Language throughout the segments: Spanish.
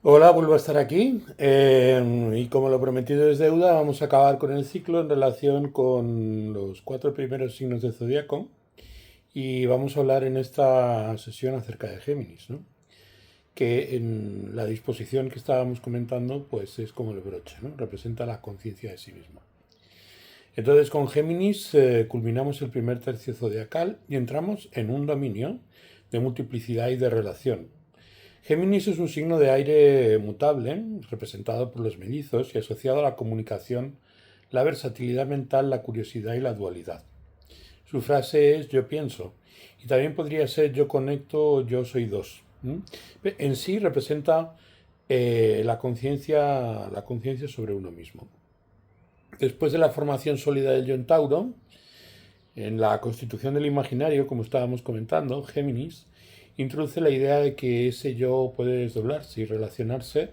Hola, vuelvo a estar aquí y como lo prometido es deuda, vamos a acabar con el ciclo en relación con los cuatro primeros signos de zodiaco y vamos a hablar en esta sesión acerca de Géminis, ¿no? Que en la disposición que estábamos comentando pues es como el broche, ¿no? Representa la conciencia de sí mismo. Entonces con Géminis culminamos el primer tercio zodiacal y entramos en un dominio de multiplicidad y de relación. Géminis es un signo de aire mutable, representado por los mellizos y asociado a la comunicación, la versatilidad mental, la curiosidad y la dualidad. Su frase es yo pienso y también podría ser yo conecto o yo soy dos. En sí representa la conciencia sobre uno mismo. Después de la formación sólida del yo en Tauro, en la constitución del imaginario, como estábamos comentando, Géminis introduce la idea de que ese yo puede desdoblarse y relacionarse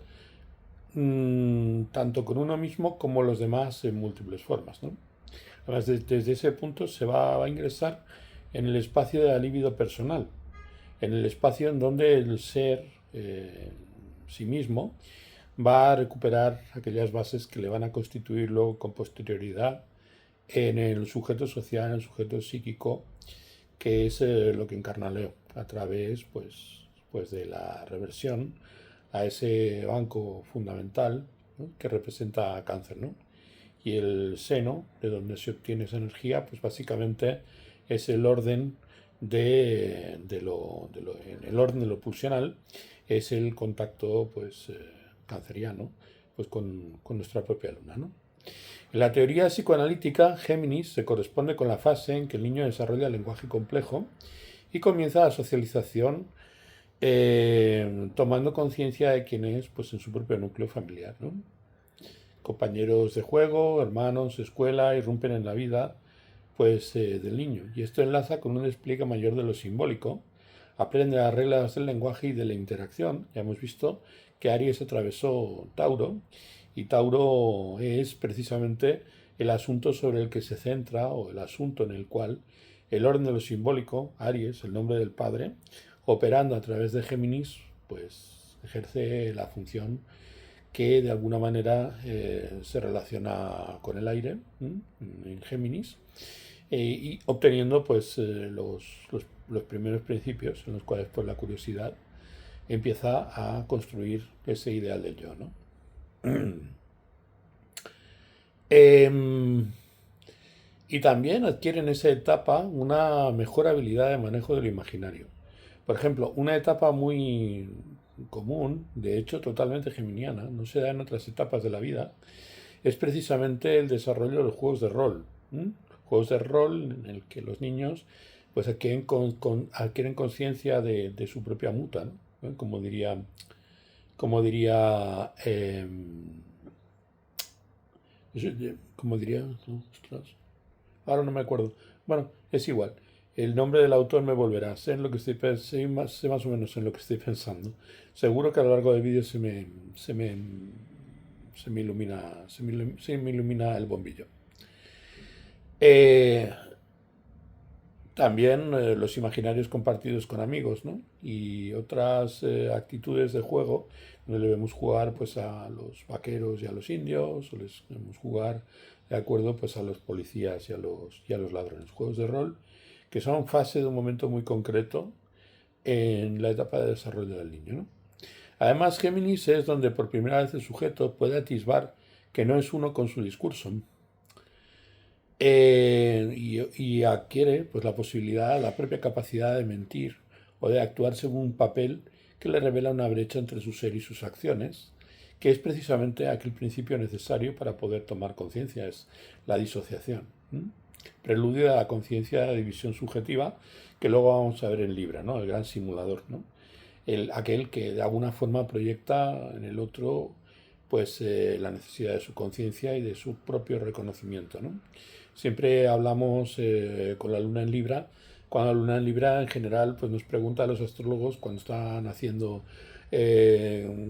tanto con uno mismo como los demás en múltiples formas, ¿no? Además, desde ese punto se va a ingresar en el espacio de la libido personal, en el espacio en donde el ser sí mismo va a recuperar aquellas bases que le van a constituir luego con posterioridad en el sujeto social, en el sujeto psíquico, que es lo que encarna Leo, a través pues de la reversión a ese banco fundamental, ¿no? Que representa a Cáncer, ¿no? Y el seno, de donde se obtiene esa energía, pues básicamente es el orden en el orden de lo pulsional, es el contacto pues canceriano pues con nuestra propia luna, ¿no? En la teoría psicoanalítica, Géminis se corresponde con la fase en que el niño desarrolla el lenguaje complejo y comienza la socialización tomando conciencia de quién es pues, en su propio núcleo familiar, ¿no? Compañeros de juego, hermanos, escuela, irrumpen en la vida pues, del niño. Y esto enlaza con un despliegue mayor de lo simbólico. Aprende las reglas del lenguaje y de la interacción. Ya hemos visto que Aries atravesó Tauro y Tauro es precisamente el asunto sobre el que se centra o el asunto en el cual el orden de lo simbólico, Aries, el nombre del padre, operando a través de Géminis, pues ejerce la función que de alguna manera se relaciona con el aire en Géminis y obteniendo pues los primeros principios en los cuales pues la curiosidad empieza a construir ese ideal del yo, ¿no? Eh, y también adquiere en esa etapa una mejor habilidad de manejo del imaginario. Por ejemplo, una etapa muy común, de hecho totalmente geminiana, no se da en otras etapas de la vida, es precisamente el desarrollo de los juegos de rol. Juegos de rol en el que los niños pues adquieren conciencia de su propia muta, ¿no? Como diría, como diría, no, ostras, ahora no me acuerdo. Bueno, es igual. El nombre del autor me volverá. Sé, en lo que sé más o menos en lo que estoy pensando. Seguro que a lo largo del vídeo se me ilumina el bombillo. Eh, También los imaginarios compartidos con amigos, ¿no? Y otras actitudes de juego, donde debemos jugar pues a los vaqueros y a los indios, o les debemos jugar de acuerdo pues a los policías y a los ladrones. Juegos de rol que son fase de un momento muy concreto en la etapa de desarrollo del niño, ¿no? Además, Géminis es donde por primera vez el sujeto puede atisbar que no es uno con su discurso, y adquiere pues, la posibilidad, la propia capacidad de mentir o de actuar según un papel que le revela una brecha entre su ser y sus acciones, que es precisamente aquel principio necesario para poder tomar conciencia, es la disociación. Preludio a la conciencia de la división subjetiva, que luego vamos a ver en Libra, ¿no? El gran simulador, ¿no? Aquel que de alguna forma proyecta en el otro pues la necesidad de su conciencia y de su propio reconocimiento, ¿no? Siempre hablamos con la luna en Libra, cuando la luna en Libra en general pues nos pregunta a los astrólogos cuando están haciendo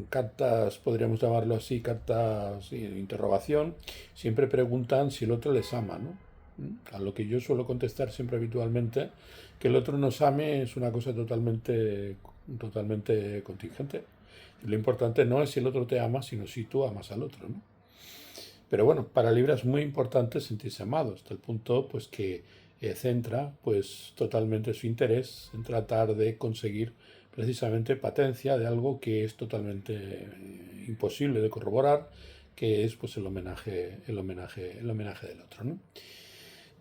cartas, podríamos llamarlo así, cartas de interrogación, siempre preguntan si el otro les ama, ¿no? A lo que yo suelo contestar siempre habitualmente, que el otro nos ame es una cosa totalmente totalmente contingente. Lo importante no es si el otro te ama, sino si tú amas al otro, ¿no? Pero bueno, para Libra es muy importante sentirse amado, hasta el punto pues que centra pues totalmente su interés en tratar de conseguir precisamente patencia de algo que es totalmente imposible de corroborar, que es pues el homenaje del otro, ¿no?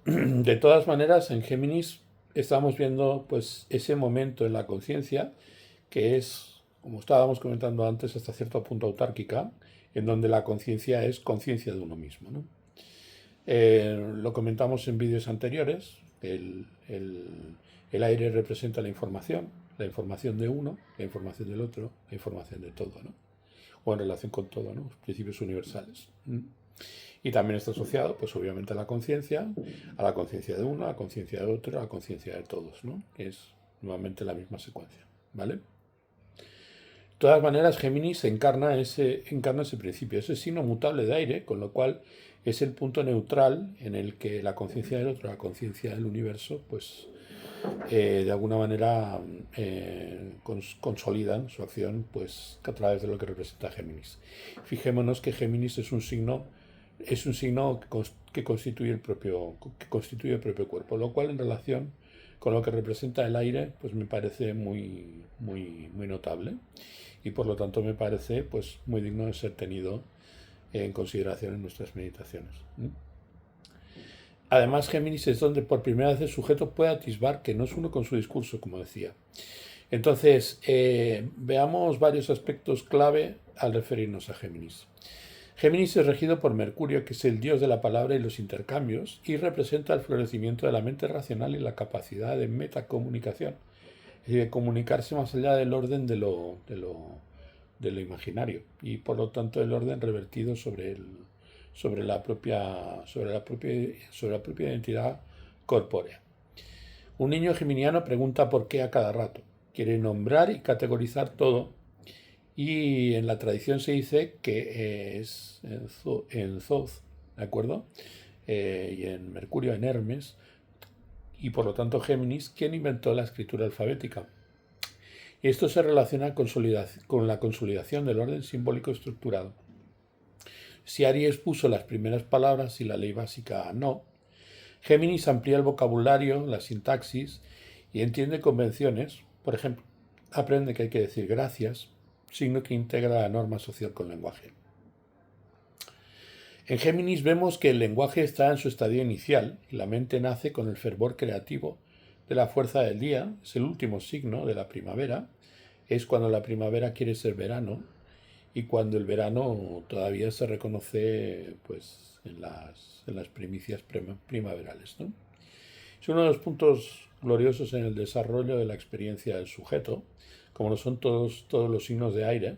De todas maneras, en Géminis estamos viendo pues ese momento en la conciencia que es, como estábamos comentando antes, hasta cierto punto autárquica, en donde la conciencia es conciencia de uno mismo, ¿no? Lo comentamos en vídeos anteriores, el aire representa la información de uno, la información del otro, la información de todo, ¿no? O en relación con todo, ¿no? Los principios universales. Y también está asociado, pues obviamente a la conciencia de uno, a la conciencia de otro, a la conciencia de todos, ¿no? Que es nuevamente la misma secuencia, ¿vale? De todas maneras, Géminis encarna ese principio, ese signo mutable de aire, con lo cual es el punto neutral en el que la conciencia del otro, la conciencia del universo, pues de alguna manera consolidan su acción pues a través de lo que representa Géminis. Fijémonos que Géminis es un signo que constituye el propio cuerpo, lo cual en relación con lo que representa el aire pues me parece muy notable y por lo tanto me parece pues muy digno de ser tenido en consideración en nuestras meditaciones. Además, Géminis es donde por primera vez el sujeto puede atisbar que no es uno con su discurso, como decía. Entonces, veamos varios aspectos clave al referirnos a Géminis. Géminis es regido por Mercurio, que es el dios de la palabra y los intercambios, y representa el florecimiento de la mente racional y la capacidad de metacomunicación, es decir, de comunicarse más allá del orden de lo imaginario, y por lo tanto el orden revertido sobre la propia identidad corpórea. Un niño geminiano pregunta por qué a cada rato. Quiere nombrar y categorizar todo. Y en la tradición se dice que es en Thoth, ¿de acuerdo? Y en Mercurio, en Hermes, y por lo tanto Géminis, quien inventó la escritura alfabética. Y esto se relaciona con la consolidación del orden simbólico estructurado. Si Aries puso las primeras palabras y la ley básica no, Géminis amplía el vocabulario, la sintaxis y entiende convenciones. Por ejemplo, aprende que hay que decir gracias, signo que integra la norma social con lenguaje. En Géminis vemos que el lenguaje está en su estadio inicial y la mente nace con el fervor creativo de la fuerza del día. Es el último signo de la primavera. Es cuando la primavera quiere ser verano y cuando el verano todavía se reconoce pues en las primicias primaverales, ¿no? Es uno de los puntos gloriosos en el desarrollo de la experiencia del sujeto, como lo son todos los signos de aire,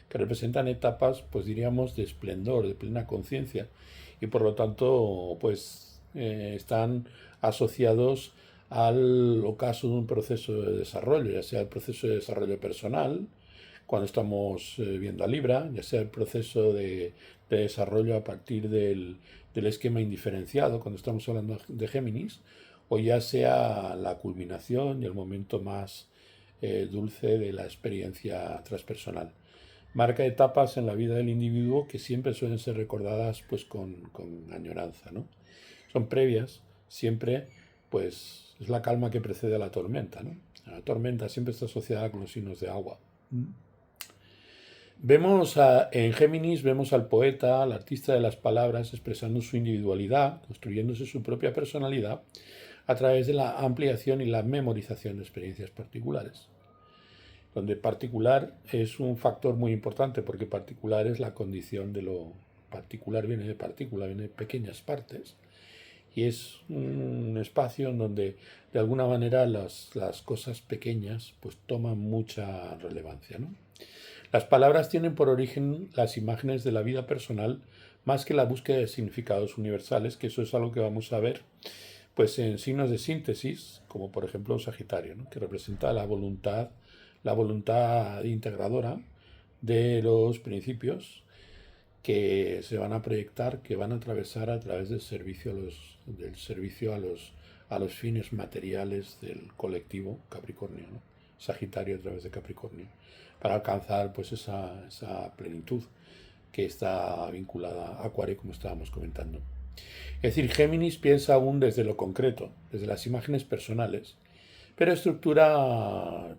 que representan etapas, pues diríamos, de esplendor, de plena conciencia, y por lo tanto, pues están asociados al ocaso de un proceso de desarrollo, ya sea el proceso de desarrollo personal, cuando estamos viendo a Libra, ya sea el proceso de desarrollo a partir del esquema indiferenciado, cuando estamos hablando de Géminis, o ya sea la culminación y el momento más dulce de la experiencia transpersonal. Marca etapas en la vida del individuo que siempre suelen ser recordadas pues con añoranza, ¿no? Son previas, siempre pues es la calma que precede a la tormenta, ¿no? La tormenta siempre está asociada con los signos de agua. En Géminis vemos al poeta, al artista de las palabras, expresando su individualidad, construyéndose su propia personalidad a través de la ampliación y la memorización de experiencias particulares. Donde particular es un factor muy importante, porque particular es la condición de lo particular, viene de partícula, viene de pequeñas partes, y es un espacio en donde de alguna manera las cosas pequeñas pues toman mucha relevancia, ¿no? Las palabras tienen por origen las imágenes de la vida personal más que la búsqueda de significados universales, que eso es algo que vamos a ver pues en signos de síntesis, como por ejemplo Sagitario, ¿no? Que representa la voluntad integradora de los principios que se van a proyectar, que van a atravesar a través del servicio a los fines materiales del colectivo Capricornio, ¿no? Sagitario a través de Capricornio, para alcanzar pues esa plenitud que está vinculada a Acuario, como estábamos comentando. Es decir, Géminis piensa aún desde lo concreto, desde las imágenes personales, pero estructura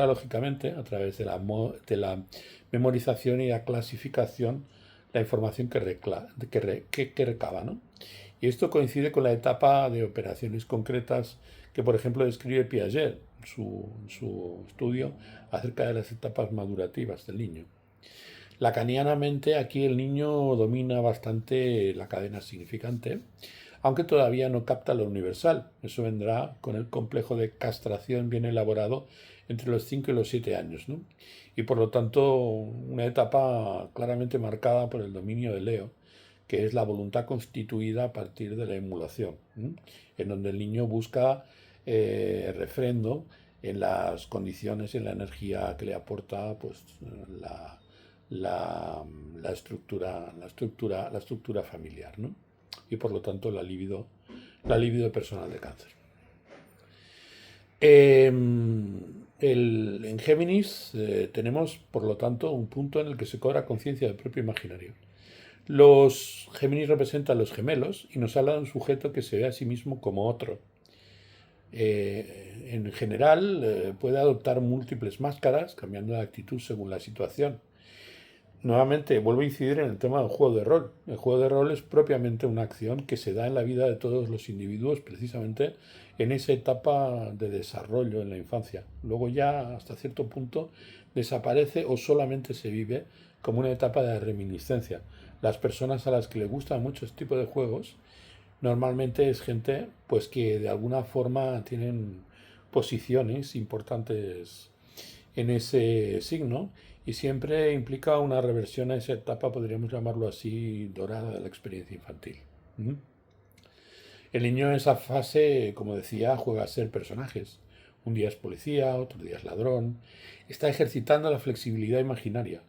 lógicamente a través de la memorización y la clasificación la información que recaba, ¿no? Y esto coincide con la etapa de operaciones concretas que, por ejemplo, describe Piaget en su estudio acerca de las etapas madurativas del niño. Lacanianamente, aquí el niño domina bastante la cadena significante, aunque todavía no capta lo universal. Eso vendrá con el complejo de castración bien elaborado entre los 5 y los 7 años, ¿no? Y por lo tanto, una etapa claramente marcada por el dominio de Leo, que es la voluntad constituida a partir de la emulación, ¿sí? En donde el niño busca refrendo en las condiciones y en la energía que le aporta pues, la, la estructura familiar, ¿no? Y por lo tanto la libido personal de Cáncer. En Géminis tenemos, por lo tanto, un punto en el que se cobra conciencia del propio imaginario. Los Géminis representan los gemelos y nos habla de un sujeto que se ve a sí mismo como otro. En general, puede adoptar múltiples máscaras, cambiando de actitud según la situación. Nuevamente, vuelvo a incidir en el tema del juego de rol. El juego de rol es propiamente una acción que se da en la vida de todos los individuos, precisamente en esa etapa de desarrollo en la infancia. Luego ya, hasta cierto punto, desaparece o solamente se vive como una etapa de reminiscencia. Las personas a las que les gustan mucho este tipo de juegos, normalmente es gente pues que de alguna forma tienen posiciones importantes en ese signo y siempre implica una reversión a esa etapa, podríamos llamarlo así, dorada de la experiencia infantil. ¿Mm? El niño en esa fase, como decía, juega a ser personajes. Un día es policía, otro día es ladrón. Está ejercitando la flexibilidad imaginaria.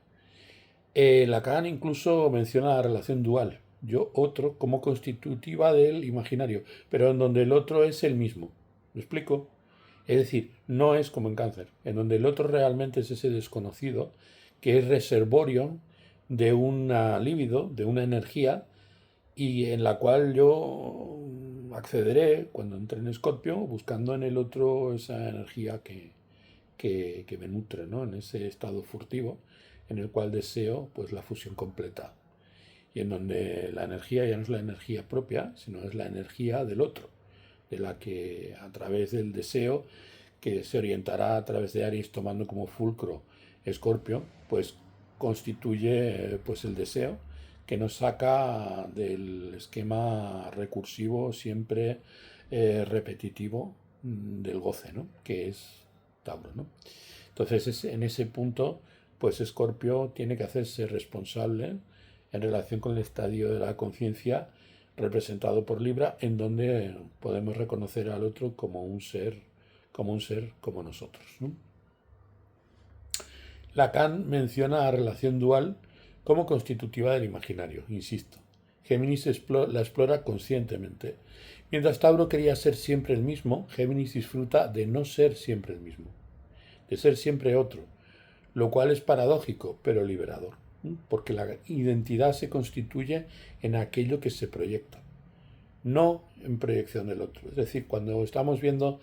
Lacan incluso menciona la relación dual, yo-otro, como constitutiva del imaginario, pero en donde el otro es el mismo. ¿Me explico? Es decir, no es como en Cáncer, en donde el otro realmente es ese desconocido que es reservorio de una libido, de una energía, y en la cual yo accederé cuando entre en Escorpio, buscando en el otro esa energía que me nutre, ¿no? En ese estado furtivo en el cual deseo pues la fusión completa y en donde la energía ya no es la energía propia, sino es la energía del otro, de la que a través del deseo que se orientará a través de Aries tomando como fulcro Escorpio, pues constituye pues el deseo que nos saca del esquema recursivo siempre repetitivo del goce, ¿no? Que es Tauro, ¿no? Entonces en ese punto pues Escorpio tiene que hacerse responsable en relación con el estadio de la conciencia representado por Libra, en donde podemos reconocer al otro como un ser como nosotros, ¿no? Lacan menciona la relación dual como constitutiva del imaginario, insisto. Géminis la explora conscientemente. Mientras Tauro quería ser siempre el mismo, Géminis disfruta de no ser siempre el mismo, de ser siempre otro, lo cual es paradójico, pero liberador, porque la identidad se constituye en aquello que se proyecta, no en proyección del otro. Es decir, cuando estamos viendo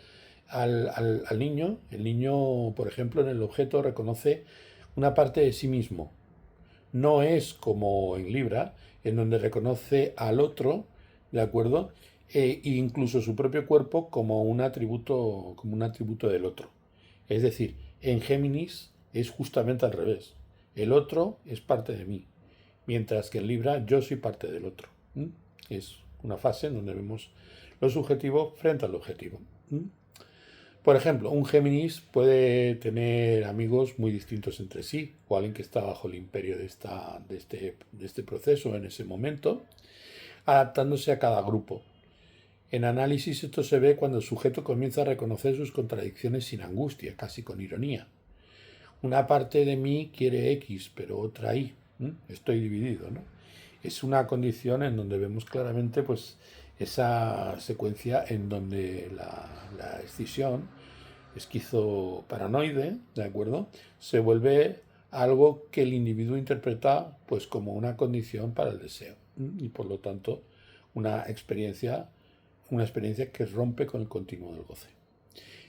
al niño, el niño, por ejemplo, en el objeto reconoce una parte de sí mismo. No es como en Libra, en donde reconoce al otro, ¿de acuerdo? E incluso su propio cuerpo como un atributo del otro. Es decir, en Géminis es justamente al revés. El otro es parte de mí, mientras que en Libra yo soy parte del otro. Es una fase en donde vemos lo subjetivo frente al objetivo. Por ejemplo, un Géminis puede tener amigos muy distintos entre sí, o alguien que está bajo el imperio de este proceso en ese momento, adaptándose a cada grupo. En análisis esto se ve cuando el sujeto comienza a reconocer sus contradicciones sin angustia, casi con ironía. Una parte de mí quiere X, pero otra Y. Estoy dividido, ¿no? Es una condición en donde vemos claramente pues, esa secuencia en donde la escisión esquizoparanoide, ¿de acuerdo? Se vuelve algo que el individuo interpreta pues como una condición para el deseo y por lo tanto una experiencia, una experiencia que rompe con el continuo del goce.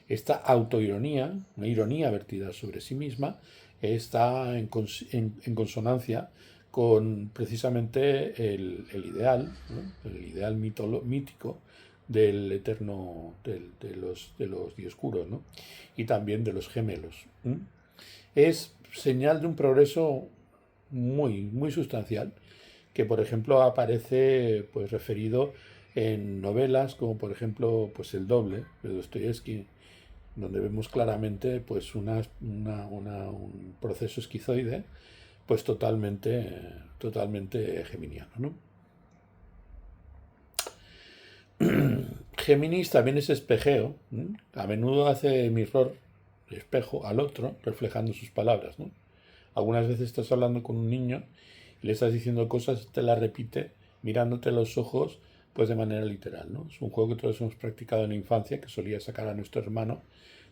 Esta autoironía, una ironía vertida sobre sí misma, está en consonancia con precisamente el ideal, ¿no? El ideal mítico del eterno, de los dioscuros, ¿no? Y también de los gemelos. Es señal de un progreso muy sustancial, que por ejemplo aparece pues referido en novelas como por ejemplo pues El Doble de Dostoyevsky, donde vemos claramente pues un proceso esquizoide pues totalmente geminiano, ¿no? Géminis también es espejeo, ¿no? A menudo hace mirror, espejo al otro, reflejando sus palabras, ¿no? Algunas veces estás hablando con un niño y le estás diciendo cosas, te las repite mirándote a los ojos, pues de manera literal, ¿no? Es un juego que todos hemos practicado en la infancia, que solía sacar a nuestro hermano,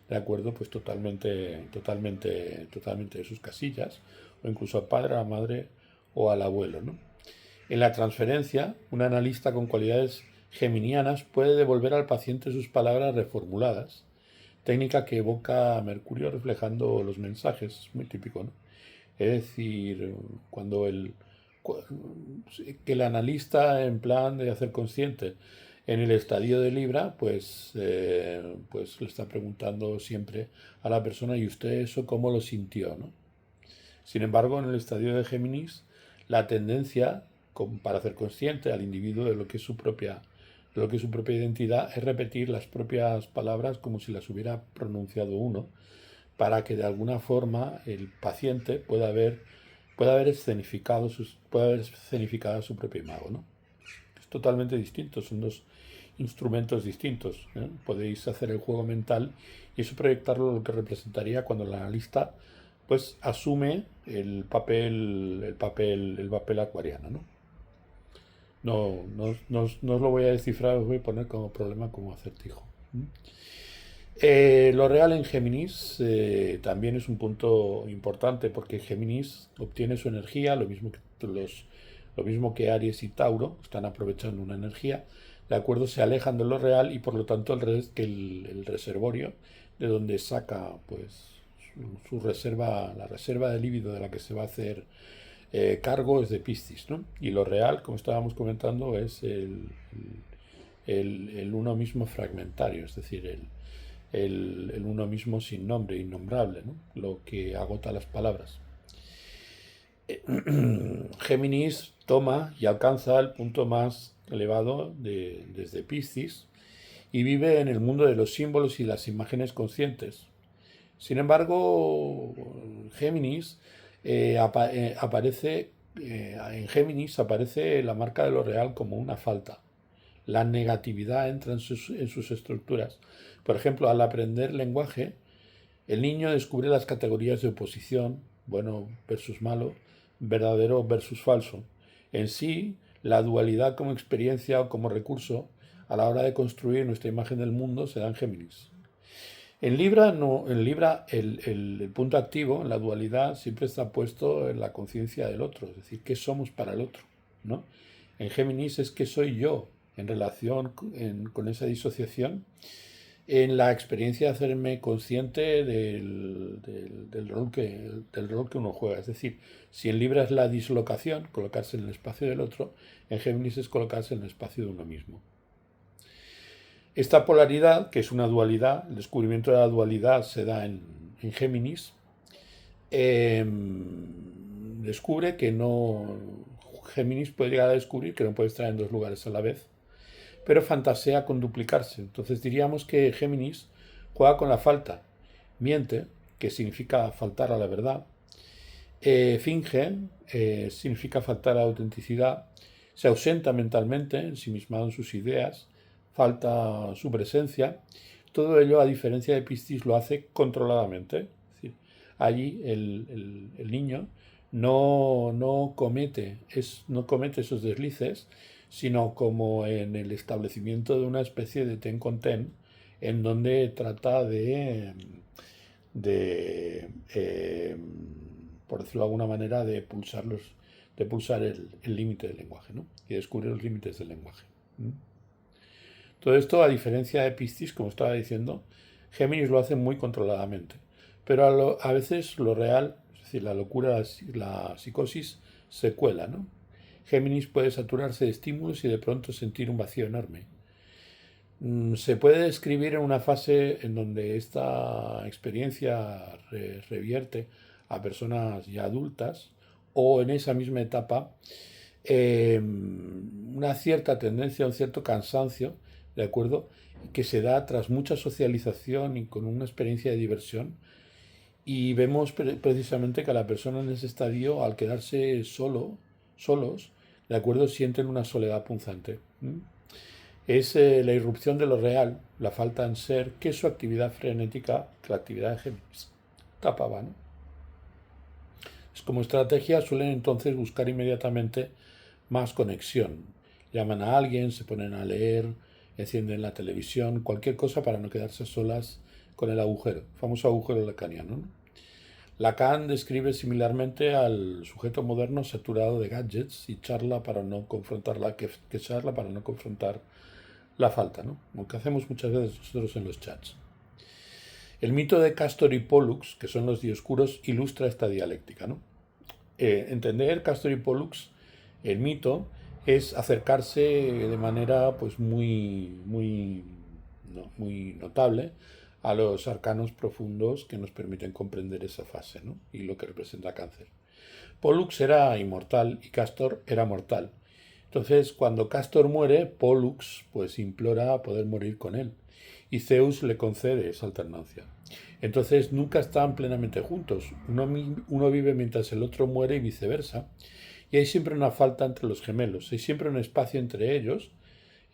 de acuerdo, pues totalmente de sus casillas, o incluso al padre, a la madre o al abuelo, ¿no? En la transferencia, un analista con cualidades geminianas puede devolver al paciente sus palabras reformuladas, técnica que evoca a Mercurio reflejando los mensajes, es muy típico, ¿no? Es decir, cuando que el analista en plan de hacer consciente en el estadio de Libra, pues le está preguntando siempre a la persona, ¿y usted eso cómo lo sintió, no? Sin embargo, en el estadio de Géminis, la tendencia para hacer consciente al individuo de lo que es su propia identidad es repetir las propias palabras como si las hubiera pronunciado uno, para que de alguna forma el paciente pueda haber escenificado su propio imago, ¿no? Es totalmente distinto, son dos instrumentos distintos, ¿eh? Podéis hacer el juego mental y eso proyectarlo lo que representaría cuando el analista pues asume el papel acuariano, ¿no? No os lo voy a descifrar, os voy a poner como problema como acertijo. Lo real en Géminis también es un punto importante porque Géminis obtiene su energía, lo mismo que Aries y Tauro, están aprovechando una energía, de acuerdo, se alejan de lo real y por lo tanto el reservorio de donde saca pues su reserva, la reserva de líbido de la que se va a hacer cargo es de Piscis, ¿no? Y lo real, como estábamos comentando, es el uno mismo fragmentario, es decir, el uno mismo sin nombre, innombrable, ¿no? Lo que agota las palabras. Géminis toma y alcanza el punto más elevado desde Piscis y vive en el mundo de los símbolos y las imágenes conscientes. Sin embargo, Géminis en Géminis aparece la marca de lo real como una falta. La negatividad entra en sus estructuras. Por ejemplo, al aprender lenguaje, el niño descubre las categorías de oposición, bueno versus malo, verdadero versus falso. En sí, la dualidad como experiencia o como recurso a la hora de construir nuestra imagen del mundo se da en Géminis. En Libra, no, en Libra el punto activo, en la dualidad, siempre está puesto en la conciencia del otro, es decir, qué somos para el otro, ¿no? En Géminis es qué soy yo en relación con esa disociación, en la experiencia de hacerme consciente del rol que uno juega. Es decir, si en Libra es la dislocación, colocarse en el espacio del otro, en Géminis es colocarse en el espacio de uno mismo. Esta polaridad, que es una dualidad, el descubrimiento de la dualidad se da en Géminis, descubre que no... Géminis puede llegar a descubrir que no puede estar en dos lugares a la vez, pero fantasea con duplicarse. Entonces diríamos que Géminis juega con la falta, miente, que significa faltar a la verdad, finge, significa faltar a la autenticidad, se ausenta mentalmente, ensimismado en sus ideas, falta su presencia. Todo ello, a diferencia de Piscis, lo hace controladamente. Es decir, allí el niño no comete esos deslices, sino como en el establecimiento de una especie de ten con ten, en donde trata de por decirlo de alguna manera, de pulsar el límite del lenguaje, ¿no? Y descubrir los límites del lenguaje. ¿Mm? Todo esto, a diferencia de Piscis, como estaba diciendo, Géminis lo hace muy controladamente. Pero a veces lo real, es decir, la locura, la psicosis, se cuela, ¿no? Géminis puede saturarse de estímulos y de pronto sentir un vacío enorme. Se puede describir en una fase en donde esta experiencia revierte a personas ya adultas, o en esa misma etapa una cierta tendencia, un cierto cansancio, ¿de acuerdo? Que se da tras mucha socialización y con una experiencia de diversión. Y vemos precisamente que a la persona en ese estadio, al quedarse solos, ¿de acuerdo? Sienten una soledad punzante. Es la irrupción de lo real, la falta en ser, que su actividad frenética, que la actividad de Géminis tapaba, ¿no? Es como estrategia, suelen entonces buscar inmediatamente más conexión. Llaman a alguien, se ponen a leer, encienden la televisión, cualquier cosa para no quedarse solas con el agujero, el famoso agujero lacaniano, ¿no? Lacan describe similarmente al sujeto moderno saturado de gadgets y charla para no confrontar que charla para no confrontar la falta, ¿no? Lo que hacemos muchas veces nosotros en los chats. El mito de Castor y Pollux, que son los dioscuros, ilustra esta dialéctica, ¿no? Entender Castor y Pollux, el mito, es acercarse de manera pues muy notable a los arcanos profundos que nos permiten comprender esa fase, ¿no? Y lo que representa Cáncer. Pollux era inmortal y Castor era mortal. Entonces, cuando Castor muere, Pollux pues implora poder morir con él y Zeus le concede esa alternancia. Entonces nunca están plenamente juntos. Uno vive mientras el otro muere y viceversa. Y hay siempre una falta entre los gemelos. Hay siempre un espacio entre ellos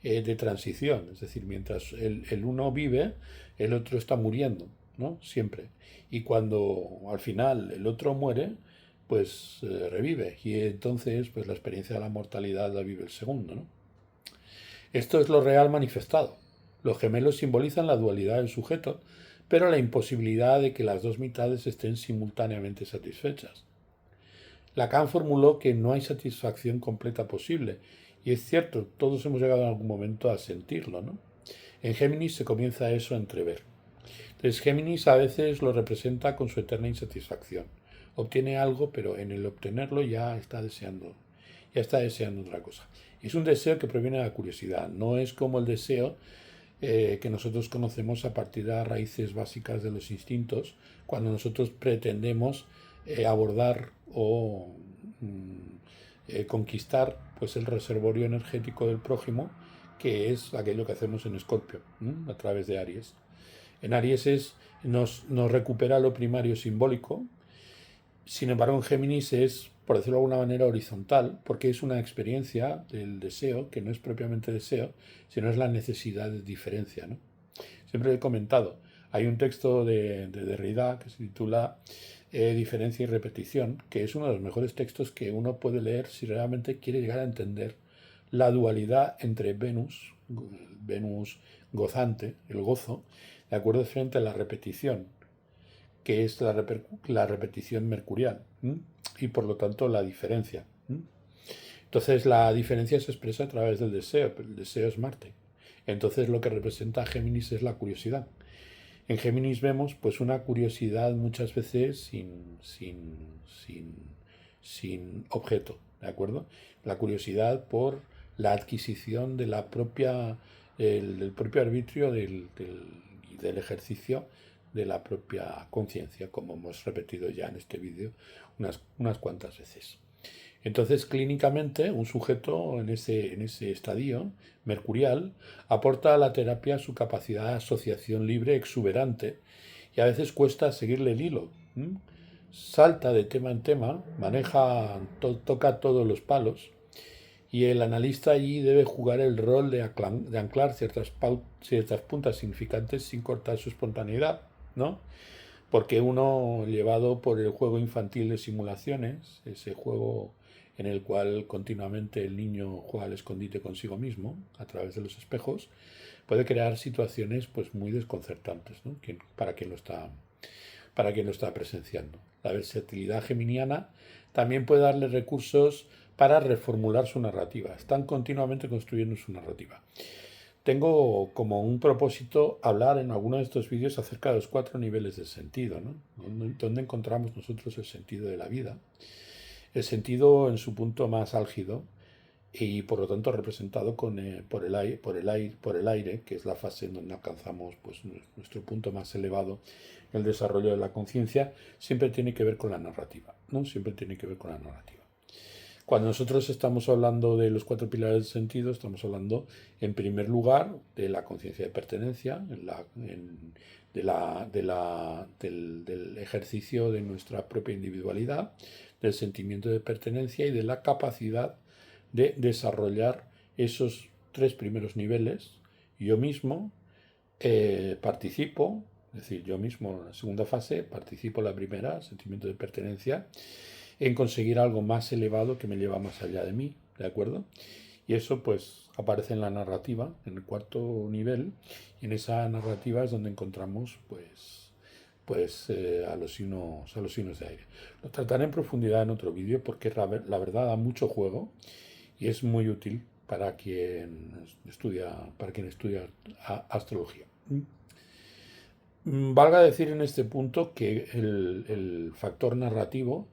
de transición. Es decir, mientras el uno vive, el otro está muriendo, ¿no? Siempre. Y cuando al final el otro muere, pues revive. Y entonces pues la experiencia de la mortalidad la vive el segundo, ¿no? Esto es lo real manifestado. Los gemelos simbolizan la dualidad del sujeto, pero la imposibilidad de que las dos mitades estén simultáneamente satisfechas. Lacan formuló que no hay satisfacción completa posible, y es cierto, todos hemos llegado en algún momento a sentirlo, ¿no? En Géminis se comienza eso a entrever. Entonces Géminis a veces lo representa con su eterna insatisfacción. Obtiene algo, pero en el obtenerlo ya está deseando otra cosa. Es un deseo que proviene de la curiosidad, no es como el deseo que nosotros conocemos a partir de las raíces básicas de los instintos, cuando nosotros pretendemos abordar o conquistar pues el reservorio energético del prójimo, que es aquello que hacemos en Escorpio, a través de Aries. En Aries nos recupera lo primario simbólico. Sin embargo, en Géminis es, por decirlo de alguna manera, horizontal, porque es una experiencia del deseo, que no es propiamente deseo, sino es la necesidad de diferencia, ¿no? Siempre he comentado, hay un texto de Derrida que se titula Diferencia y repetición, que es uno de los mejores textos que uno puede leer si realmente quiere llegar a entender la dualidad entre Venus gozante, el gozo, de acuerdo frente a la repetición, que es la repetición mercurial, y por lo tanto la diferencia. Entonces la diferencia se expresa a través del deseo, pero el deseo es Marte. Entonces lo que representa a Géminis es la curiosidad. En Géminis vemos pues una curiosidad muchas veces sin objeto, ¿de acuerdo? La curiosidad por la adquisición de del propio arbitrio del ejercicio de la propia conciencia, como hemos repetido ya en este vídeo unas cuantas veces. Entonces, clínicamente, un sujeto en ese estadio mercurial aporta a la terapia su capacidad de asociación libre exuberante y a veces cuesta seguirle el hilo. Salta de tema en tema, toca todos los palos y el analista allí debe jugar el rol de anclar ciertas puntas significantes sin cortar su espontaneidad, ¿no? porque uno, llevado por el juego infantil de simulaciones, ese juego en el cual continuamente el niño juega al escondite consigo mismo a través de los espejos, puede crear situaciones pues muy desconcertantes, ¿no? Para quien lo está presenciando. La versatilidad geminiana también puede darle recursos para reformular su narrativa. Están continuamente construyendo su narrativa. Tengo como un propósito hablar en alguno de estos vídeos acerca de los 4 niveles del sentido, ¿no? ¿Dónde encontramos nosotros el sentido de la vida? El sentido en su punto más álgido y por lo tanto representado por el aire, que es la fase en donde alcanzamos pues, nuestro punto más elevado en el desarrollo de la conciencia, siempre tiene que ver con la narrativa, ¿no? Siempre tiene que ver con la narrativa. Cuando nosotros estamos hablando de los 4 pilares del sentido, estamos hablando en primer lugar de la conciencia de pertenencia, del ejercicio de nuestra propia individualidad, del sentimiento de pertenencia y de la capacidad de desarrollar esos 3 primeros niveles. Yo mismo participo, es decir, yo mismo en la segunda fase participo en la primera, sentimiento de pertenencia, en conseguir algo más elevado que me lleva más allá de mí, ¿de acuerdo? Y eso pues aparece en la narrativa, en el 4 nivel, y en esa narrativa es donde encontramos a los signos de aire. Lo trataré en profundidad en otro vídeo porque la verdad da mucho juego y es muy útil para quien estudia astrología. Valga decir en este punto que el factor narrativo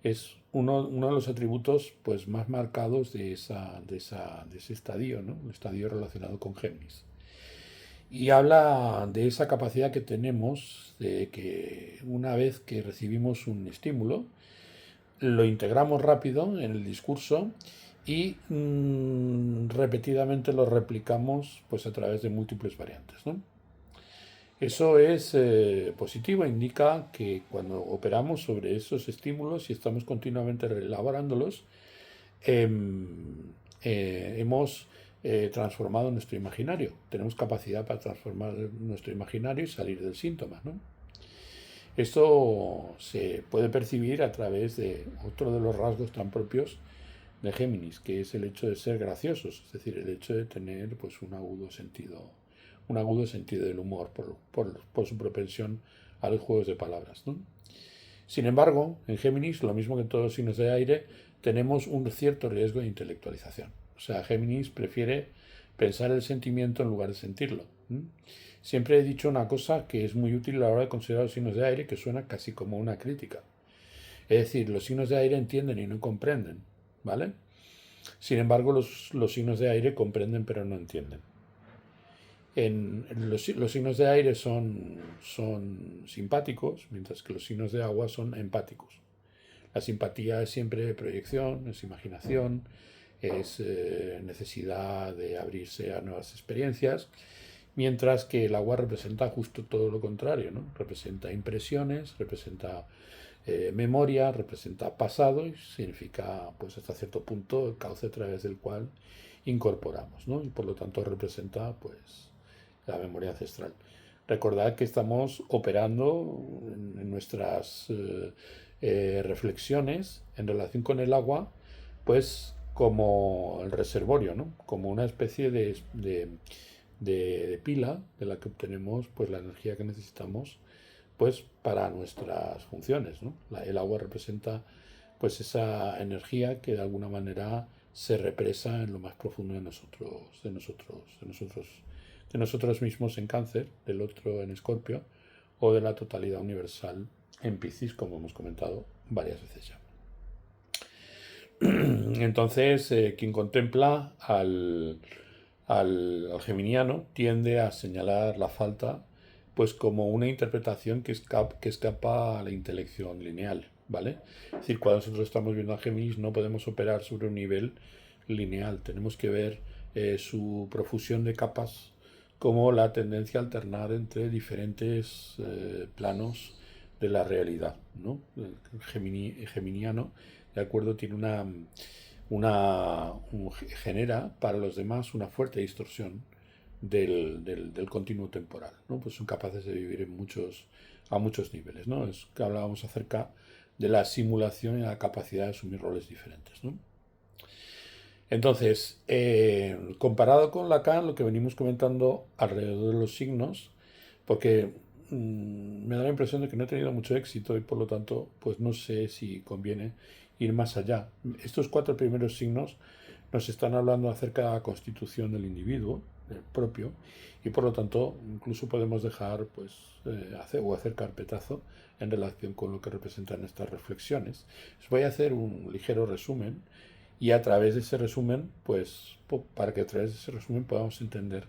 es uno de los atributos pues, más marcados de ese estadio, ¿no? Un estadio relacionado con Géminis. Y habla de esa capacidad que tenemos de que una vez que recibimos un estímulo, lo integramos rápido en el discurso y repetidamente lo replicamos pues, a través de múltiples variantes, ¿no? Eso es positivo, indica que cuando operamos sobre esos estímulos y estamos continuamente elaborándolos, hemos transformado nuestro imaginario. Tenemos capacidad para transformar nuestro imaginario y salir del síntoma, ¿no? Esto se puede percibir a través de otro de los rasgos tan propios de Géminis, que es el hecho de ser graciosos, es decir, el hecho de tener pues, un agudo sentido del humor por su propensión a los juegos de palabras, ¿no? Sin embargo, en Géminis, lo mismo que en todos los signos de aire, tenemos un cierto riesgo de intelectualización. O sea, Géminis prefiere pensar el sentimiento en lugar de sentirlo. Siempre he dicho una cosa que es muy útil a la hora de considerar los signos de aire, que suena casi como una crítica. Es decir, los signos de aire entienden y no comprenden, ¿vale? Sin embargo, los signos de aire comprenden pero no entienden. Los signos de aire son simpáticos, mientras que los signos de agua son empáticos. La simpatía es siempre proyección, es imaginación, es necesidad de abrirse a nuevas experiencias, mientras que el agua representa justo todo lo contrario, ¿no? Representa impresiones, representa memoria, representa pasado y significa, pues hasta cierto punto, el cauce a través del cual incorporamos, ¿no? Y por lo tanto representa, pues, la memoria ancestral. Recordad que estamos operando en nuestras reflexiones en relación con el agua, pues como el reservorio, ¿no? Como una especie de pila de la que obtenemos pues, la energía que necesitamos pues, para nuestras funciones, ¿no? El agua representa pues, esa energía que de alguna manera se represa en lo más profundo de nosotros mismos en Cáncer, del otro en Escorpio, o de la totalidad universal en Piscis, como hemos comentado varias veces ya. Entonces, quien contempla al geminiano tiende a señalar la falta pues como una interpretación que escapa a la intelección lineal, ¿vale? Es decir, cuando nosotros estamos viendo a Géminis no podemos operar sobre un nivel lineal, tenemos que ver su profusión de capas como la tendencia a alternar entre diferentes planos de la realidad, ¿no? El geminiano, de acuerdo, tiene genera para los demás una fuerte distorsión del continuo temporal, ¿no? Pues son capaces de vivir en muchos a muchos niveles, ¿no? Es que hablábamos acerca de la simulación y la capacidad de asumir roles diferentes, ¿no? Entonces, comparado con Lacan, lo que venimos comentando alrededor de los signos, porque me da la impresión de que no he tenido mucho éxito y por lo tanto, pues no sé si conviene ir más allá. Estos 4 primeros signos nos están hablando acerca de la constitución del individuo, del propio, y por lo tanto incluso podemos dejar pues hacer carpetazo en relación con lo que representan estas reflexiones. Os voy a hacer un ligero resumen y a través de ese resumen, pues para que a través de ese resumen podamos entender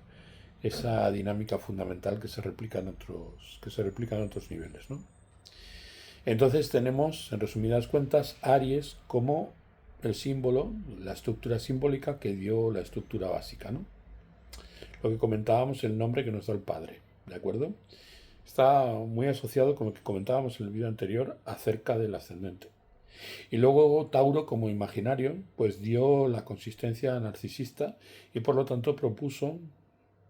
esa dinámica fundamental que se replica en otros niveles, ¿no? Entonces tenemos, en resumidas cuentas, Aries como el símbolo, la estructura simbólica que dio la estructura básica, ¿no? Lo que comentábamos, el nombre que nos da el padre, ¿de acuerdo? Está muy asociado con lo que comentábamos en el vídeo anterior acerca del ascendente. Y luego Tauro como imaginario, pues dio la consistencia narcisista y por lo tanto propuso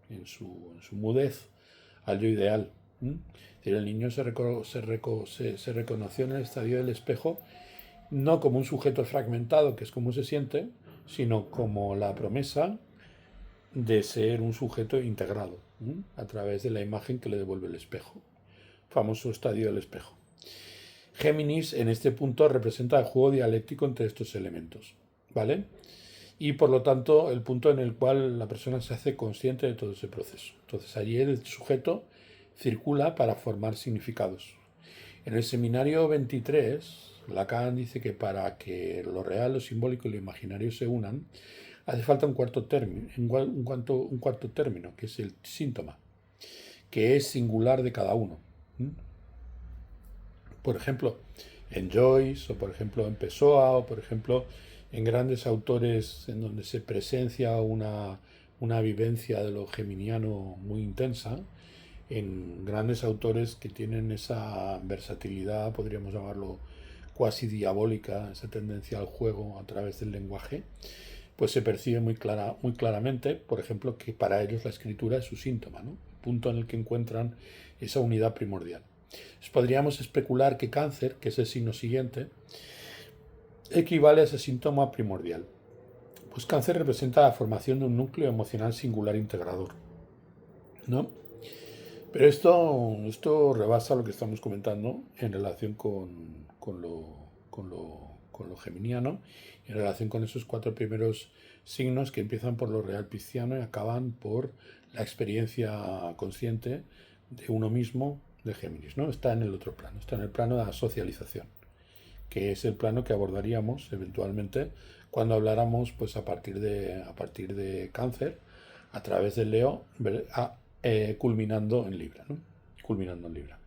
en su mudez al yo ideal. Es decir, el niño se reconoció en el estadio del espejo no como un sujeto fragmentado, que es como se siente, sino como la promesa de ser un sujeto integrado a través de la imagen que le devuelve el espejo. Famoso estadio del espejo. Géminis en este punto representa el juego dialéctico entre estos elementos, ¿vale? Y por lo tanto el punto en el cual la persona se hace consciente de todo ese proceso. Entonces allí el sujeto circula para formar significados. En el seminario 23, Lacan dice que para que lo real, lo simbólico y lo imaginario se unan, hace falta un cuarto término, que es el síntoma, que es singular de cada uno. Por ejemplo, en Joyce, o por ejemplo en Pessoa, o por ejemplo en grandes autores en donde se presencia una vivencia de lo geminiano muy intensa, en grandes autores que tienen esa versatilidad, podríamos llamarlo cuasi diabólica, esa tendencia al juego a través del lenguaje, pues se percibe muy claramente, por ejemplo, que para ellos la escritura es su síntoma, ¿no? El punto en el que encuentran esa unidad primordial. Entonces, podríamos especular que Cáncer, que es el signo siguiente, equivale a ese síntoma primordial. Pues Cáncer representa la formación de un núcleo emocional singular integrador, ¿no? Pero esto rebasa lo que estamos comentando en relación con lo geminiano, en relación con esos 4 primeros signos que empiezan por lo real pisciano y acaban por la experiencia consciente de uno mismo de Géminis, ¿no? Está en el otro plano, está en el plano de la socialización, que es el plano que abordaríamos eventualmente cuando habláramos pues a partir de Cáncer, a través del Leo, culminando en Libra, ¿no? Culminando en Libra.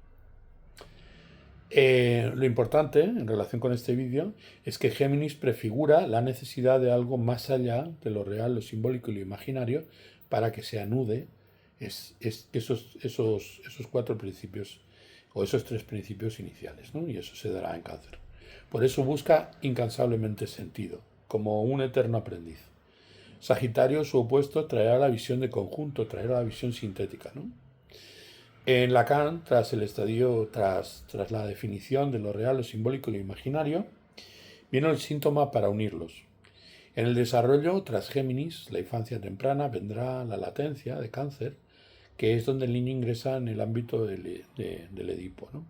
Lo importante en relación con este vídeo es que Géminis prefigura la necesidad de algo más allá de lo real, lo simbólico y lo imaginario para que se anude esos 4 principios o esos 3 principios iniciales, ¿no? Y eso se dará en Cáncer. Por eso busca incansablemente sentido, como un eterno aprendiz. Sagitario, su opuesto, traerá la visión de conjunto, traerá la visión sintética, ¿no? En Lacan, tras la definición de lo real, lo simbólico y lo imaginario, viene el síntoma para unirlos. En el desarrollo, tras Géminis, la infancia temprana, vendrá la latencia de Cáncer, que es donde el niño ingresa en el ámbito del Edipo, ¿no?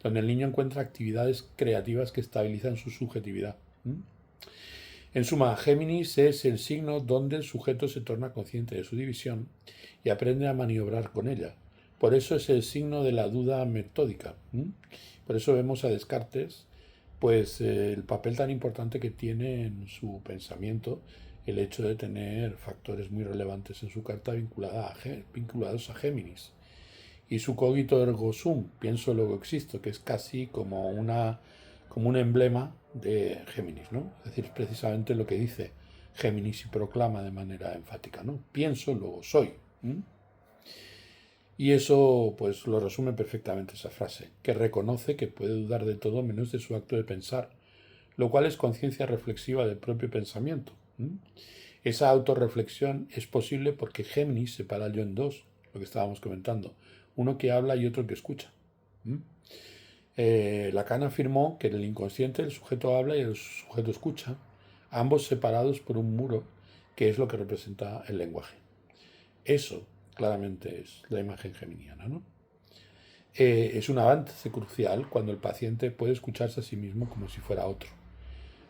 Donde el niño encuentra actividades creativas que estabilizan su subjetividad. En suma, Géminis es el signo donde el sujeto se torna consciente de su división y aprende a maniobrar con ella. Por eso es el signo de la duda metódica. Por eso vemos a Descartes, pues el papel tan importante que tiene en su pensamiento el hecho de tener factores muy relevantes en su carta vinculados a Géminis. Y su cogito ergo sum, pienso luego existo, que es casi como un emblema de Géminis, ¿no? Es decir, precisamente lo que dice Géminis y proclama de manera enfática, ¿no? Pienso, luego soy. Y eso pues lo resume perfectamente esa frase, que reconoce que puede dudar de todo menos de su acto de pensar, lo cual es conciencia reflexiva del propio pensamiento. Esa autorreflexión es posible porque Géminis separa al yo en 2, lo que estábamos comentando, uno que habla y otro que escucha. ¿Mm? Lacan afirmó que en el inconsciente el sujeto habla y el sujeto escucha, ambos separados por un muro, que es lo que representa el lenguaje. Eso claramente es la imagen geminiana, ¿no? Es un avance crucial cuando el paciente puede escucharse a sí mismo como si fuera otro.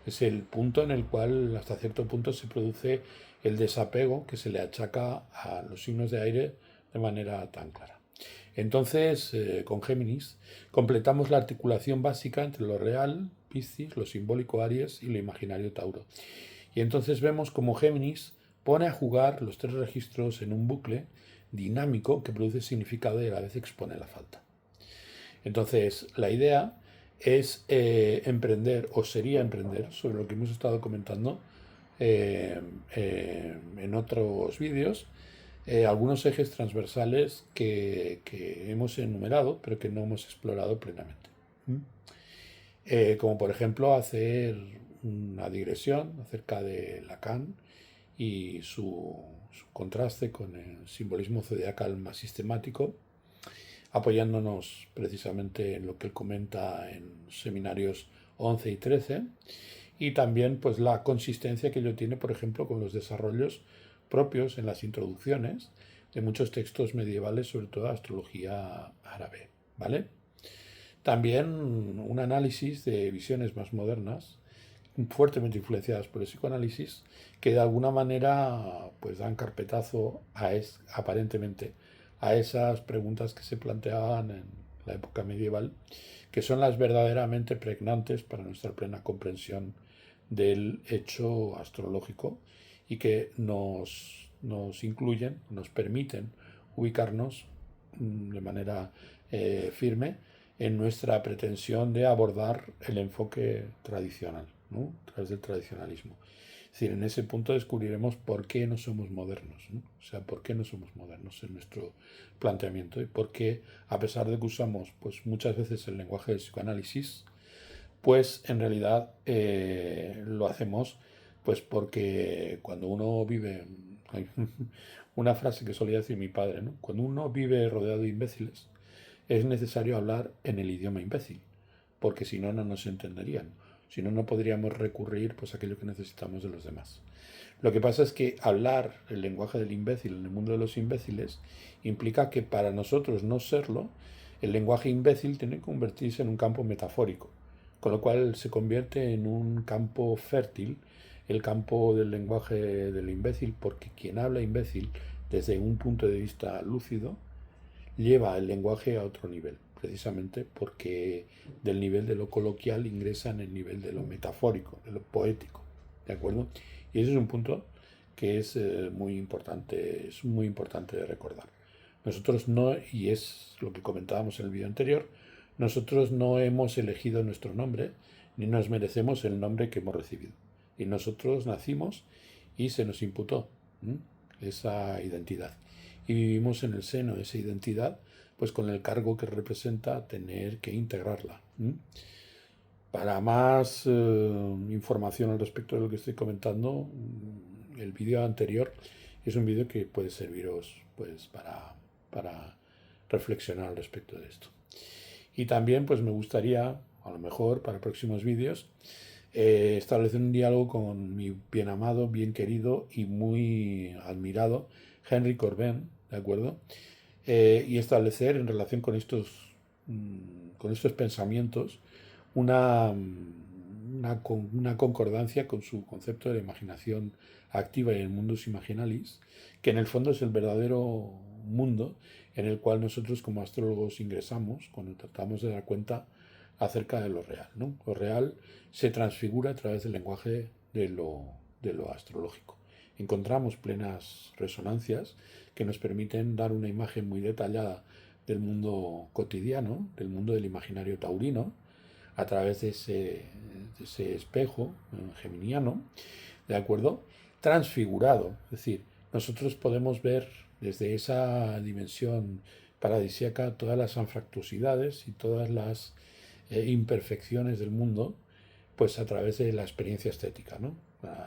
Es el punto en el cual hasta cierto punto se produce el desapego que se le achaca a los signos de aire de manera tan clara. Entonces, con Géminis, completamos la articulación básica entre lo real, Piscis, lo simbólico, Aries, y lo imaginario, Tauro. Y entonces vemos como Géminis pone a jugar los tres registros en un bucle dinámico que produce significado y a la vez expone la falta. Entonces, la idea es emprender, o sería emprender, sobre lo que hemos estado comentando en otros vídeos, algunos ejes transversales que hemos enumerado, pero que no hemos explorado plenamente. Como por ejemplo hacer una digresión acerca de Lacan y su contraste con el simbolismo zodiacal más sistemático, apoyándonos precisamente en lo que él comenta en seminarios 11 y 13, y también pues la consistencia que ello tiene, por ejemplo, con los desarrollos propios en las introducciones de muchos textos medievales, sobre todo astrología árabe, ¿vale? También un análisis de visiones más modernas, fuertemente influenciadas por el psicoanálisis, que de alguna manera pues dan carpetazo aparentemente a esas preguntas que se planteaban en la época medieval, que son las verdaderamente pregnantes para nuestra plena comprensión del hecho astrológico y que nos incluyen, nos permiten ubicarnos de manera firme en nuestra pretensión de abordar el enfoque tradicional, ¿no? A través del tradicionalismo. Es decir, en ese punto descubriremos por qué no somos modernos, ¿no? O sea, por qué no somos modernos en nuestro planteamiento y por qué, a pesar de que usamos pues, muchas veces el lenguaje del psicoanálisis, pues en realidad lo hacemos pues porque cuando uno vive, hay una frase que solía decir mi padre, ¿no? Cuando uno vive rodeado de imbéciles, es necesario hablar en el idioma imbécil, porque si no, no nos entenderían. Si no, no podríamos recurrir pues, a aquello que necesitamos de los demás. Lo que pasa es que hablar el lenguaje del imbécil en el mundo de los imbéciles implica que para nosotros no serlo, el lenguaje imbécil tiene que convertirse en un campo metafórico, con lo cual se convierte en un campo fértil, el campo del lenguaje del imbécil, porque quien habla imbécil desde un punto de vista lúcido lleva el lenguaje a otro nivel, precisamente porque del nivel de lo coloquial ingresa en el nivel de lo metafórico, de lo poético, ¿de acuerdo? Y ese es un punto que es muy importante de recordar. Nosotros no, y es lo que comentábamos en el vídeo anterior, nosotros no hemos elegido nuestro nombre, ni nos merecemos el nombre que hemos recibido. Y nosotros nacimos y se nos imputó esa identidad y vivimos en el seno de esa identidad, pues con el cargo que representa tener que integrarla. Para más información al respecto de lo que estoy comentando, el vídeo anterior es un vídeo que puede serviros pues, para reflexionar al respecto de esto. Y también pues me gustaría, a lo mejor para próximos vídeos, establecer un diálogo con mi bien amado, bien querido y muy admirado Henry Corbin, ¿de acuerdo? Y establecer en relación con estos pensamientos una concordancia con su concepto de la imaginación activa y el mundus imaginalis, que en el fondo es el verdadero mundo en el cual nosotros como astrólogos ingresamos cuando tratamos de dar cuenta acerca de lo real, ¿no? Lo real se transfigura a través del lenguaje de lo astrológico. Encontramos plenas resonancias que nos permiten dar una imagen muy detallada del mundo cotidiano, del mundo del imaginario taurino, a través de ese espejo geminiano, ¿de acuerdo? Transfigurado, es decir, nosotros podemos ver desde esa dimensión paradisíaca todas las anfractuosidades y todas las imperfecciones del mundo, pues a través de la experiencia estética, ¿no?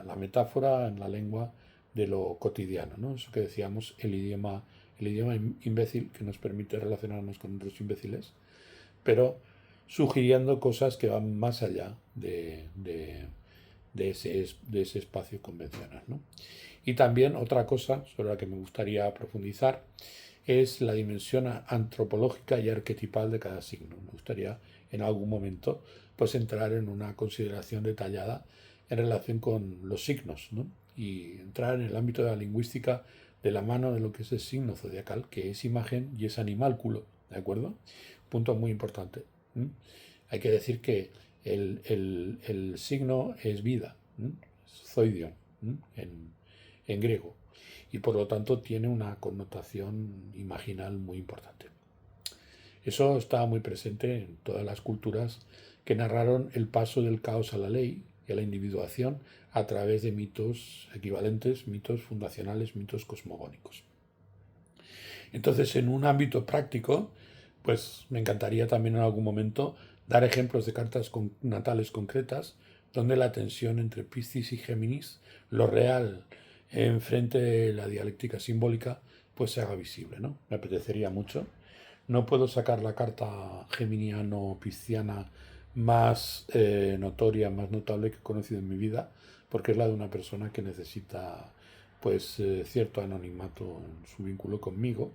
La metáfora en la lengua de lo cotidiano, ¿no? Eso que decíamos, el idioma imbécil que nos permite relacionarnos con otros imbéciles, pero sugiriendo cosas que van más allá de ese espacio convencional, ¿no? Y también otra cosa sobre la que me gustaría profundizar es la dimensión antropológica y arquetipal de cada signo. Me gustaría en algún momento pues entrar en una consideración detallada en relación con los signos, ¿no? Y entrar en el ámbito de la lingüística de la mano de lo que es el signo zodiacal, que es imagen y es animálculo, ¿de acuerdo? Punto muy importante. Hay que decir que el signo es vida, zoidion, en griego, y por lo tanto tiene una connotación imaginal muy importante. Eso estaba muy presente en todas las culturas que narraron el paso del caos a la ley y a la individuación a través de mitos equivalentes, mitos fundacionales, mitos cosmogónicos. Entonces, en un ámbito práctico, pues me encantaría también en algún momento dar ejemplos de cartas natales concretas donde la tensión entre Piscis y Géminis, lo real enfrente de la dialéctica simbólica, pues se haga visible, ¿no? Me apetecería mucho. No puedo sacar la carta geminiano-pisciana más notoria, más notable que he conocido en mi vida, porque es la de una persona que necesita pues cierto anonimato en su vínculo conmigo,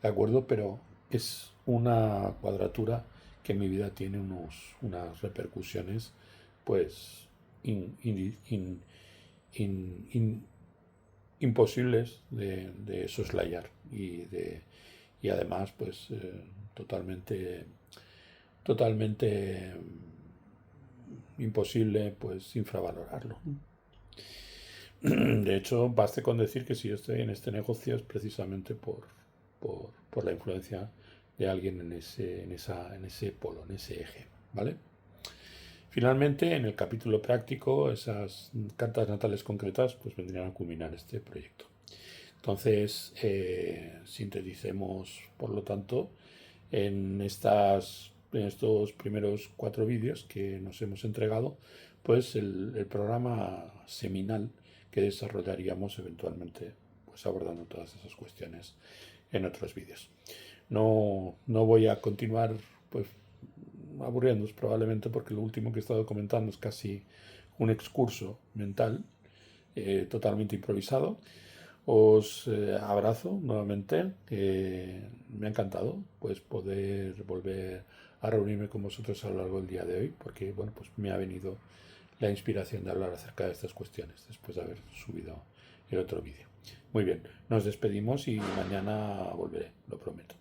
¿de acuerdo? Pero es una cuadratura que en mi vida tiene unas repercusiones pues in- in- imposibles de soslayar y además pues totalmente imposible pues infravalorarlo. De hecho, baste con decir que si yo estoy en este negocio es precisamente por la influencia de alguien en ese polo, en ese eje, ¿vale? Finalmente, en el capítulo práctico, esas cartas natales concretas pues vendrían a culminar este proyecto. Entonces, sinteticemos, por lo tanto, en estos primeros 4 vídeos que nos hemos entregado, pues el programa seminal que desarrollaríamos eventualmente, pues abordando todas esas cuestiones en otros vídeos. No voy a continuar, pues, aburriéndoos probablemente porque lo último que he estado comentando es casi un excurso mental totalmente improvisado. Os abrazo nuevamente. Me ha encantado pues poder volver a reunirme con vosotros a lo largo del día de hoy, porque bueno, pues me ha venido la inspiración de hablar acerca de estas cuestiones después de haber subido el otro vídeo. Muy bien, nos despedimos y mañana volveré, lo prometo.